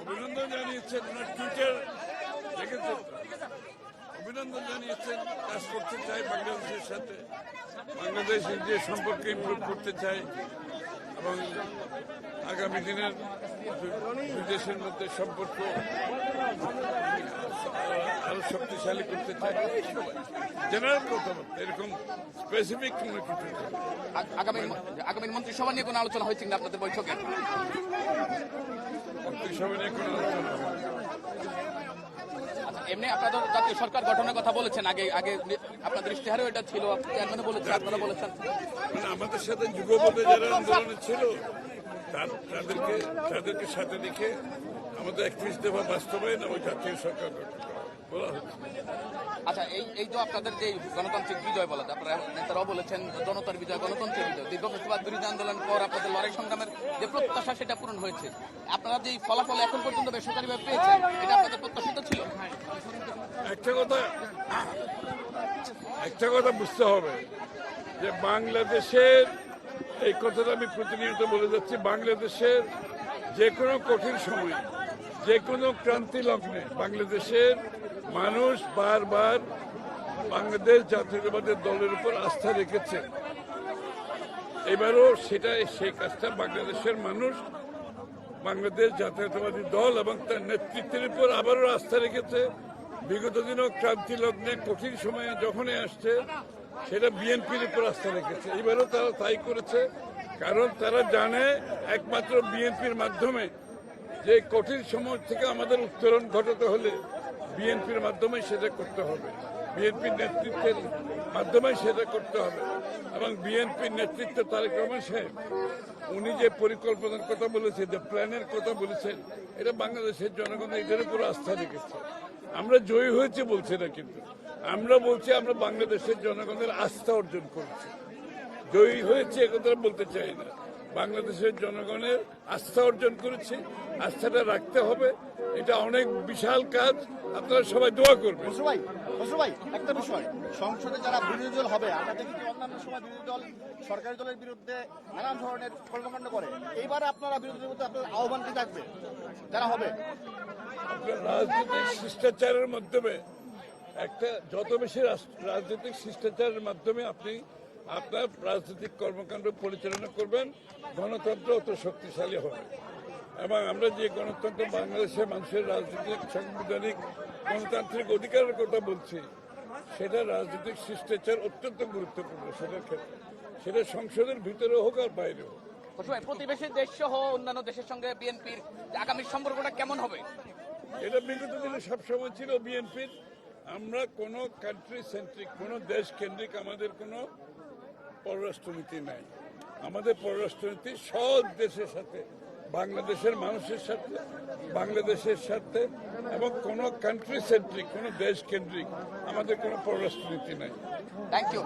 অভিনন্দন জানিয়েছেন, ওনার টুইটার দেখেছেন, অভিনন্দন জানিয়েছেন, কাজ করতে চাই বাংলাদেশের সাথে, বাংলাদেশের যে সম্পর্ক ইমপ্রুভ করতে চাই এবং আগামী দিনের দুই দেশের মধ্যে সম্পর্ক আরো শক্তিশালী করতে চাই। জেনারেল কথাবার্তা, এরকম স্পেসিফিক কোনো কিছু নেই। আগামী মন্ত্রিসভা নিয়ে কোনো আলোচনা হয়েছে কিনা আপনাদের বৈঠকে? মন্ত্রিসভা নিয়ে কোনো আলোচনা হয়। এমনি আপনাদের জাতীয় সরকার গঠনের কথা বলেছেন, আগে আগে আপনাদের ইশতেহারেও এটা ছিল, চেয়ারম্যানও বলেছেন, আপনারা বলেছেন। মানে আমাদের সাথে যুগপথে যারা আন্দোলনে ছিল তাদেরকে সাথে রেখে আমাদের 31 দফা বাস্তবায়ন এবং জাতীয় সরকার গঠন বলা হচ্ছে। আচ্ছা, এই যে আপনাদের যে গণতান্ত্রিক বিজয় বলা, আপনারা নেতারাও বলেছেন জনতার বিজয়, গণতন্ত্রের বিজয়, দীর্ঘ ফেসিবাদ বিরোধী আন্দোলন পর আপনাদের লড়াই সংগ্রামের যে প্রত্যাশা সেটা পূরণ হয়েছে। আপনারা যে ফলাফল এখন পর্যন্ত বেসরকারিভাবে পেয়েছেন, এটা আপনাদের প্রত্যাশিত ছিল? একটা কথা বুঝতে হবে যে বাংলাদেশের, এই কথাটা আমি প্রতিনিয়ত বলে যাচ্ছি, বাংলাদেশের যে কোনো কঠিন সময়, যে কোনো ক্রান্তি লগ্নে বাংলাদেশের মানুষ বারবার বাংলাদেশ জাতীয়তাবাদী দলের উপর আস্থা রেখেছে। এবারও সেই কাজটা বাংলাদেশের মানুষ বাংলাদেশ জাতীয়তাবাদী দল এবং তার নেতৃত্বের উপর আবারও আস্থা রেখেছে। বিগত দিনও ক্রান্তি লগ্নে কঠিন সময়ে যখনই আসছে সেটা বিএনপির উপর আস্থা রেখেছে। এবারও তারা তাই করেছে, কারণ তারা জানে একমাত্র বিএনপির মাধ্যমে যে কঠিন সময় থেকে আমাদের উত্তরণ ঘটাতে হলে বিএনপির মাধ্যমে সেটা করতে হবে, বিএনপির নেতৃত্বের মাধ্যমে সেটা করতে হবে। এবং বিএনপির নেতৃত্ব তারেক রহমান সাহেব উনি যে পরিকল্পনার কথা বলেছেন, যে প্ল্যানের কথা বলেছেন, এটা বাংলাদেশের জনগণ এটার উপর আস্থা রেখেছে। আমরা জয়ী হয়েছে বলছি না, কিন্তু আমরা বলছি আমরা বাংলাদেশের জনগণের আস্থা অর্জন করেছি। জয়ী হয়েছে একথা বলতে চাই না, বাংলাদেশের জনগণের আস্থা অর্জন করেছে, আস্থাটা রাখতে হবে। এটা অনেক বিশাল কাজ, আপনারা সবাই দোয়া করবেন। ভাই, একটা বিষয়, সংসদে যারা বিরোধী দল হবে, আমরা দেখি অন্যান্য সময় বিরোধী দল সরকারি দলের বিরুদ্ধে নানান ধরনের কর্মকাণ্ড করে, এইবারে আপনারা বিরোধী দলের মধ্যে আপনাদের আহ্বান কি থাকবে যারা হবে? আপনার রাজনৈতিক শিষ্টাচারের মাধ্যমে যত বেশি রাজনৈতিক শিষ্টাচারের মাধ্যমে আপনি আপনার রাজনৈতিক কর্মকাণ্ড পরিচালনা করবেন, গণতন্ত্র অত শক্তিশালী হবে। এবং আমরা যে গণতন্ত্র, বাংলাদেশের মানুষের রাজনৈতিক, সাংবিধানিক, গণতান্ত্রিক অধিকারের কথা বলছি, সেটা রাজনৈতিক শিষ্টাচার অত্যন্ত গুরুত্বপূর্ণ। সেটার ক্ষেত্রে সেটা সংসদের ভিতরে হোক আর বাইরে হোক। প্রতিবেশী দেশ সহ অন্যান্য দেশের সঙ্গে বিএনপির আগামী সম্পর্কটা কেমন হবে? এটা বিগত দিনে সবসময় ছিল বিএনপির। আমরা কোনো কান্ট্রি সেন্ট্রিক, কোনো দেশ কেন্দ্রিক আমাদের কোনো পররাষ্ট্রনীতি নাই। আমাদের পররাষ্ট্রনীতি সব দেশের সাথে, বাংলাদেশের মানুষের সাথে, বাংলাদেশের সাথে, এবং কোনো কান্ট্রি সেন্ট্রিক, কোনো দেশ কেন্দ্রিক আমাদের কোনো পররাষ্ট্রনীতি নাই। Thank you.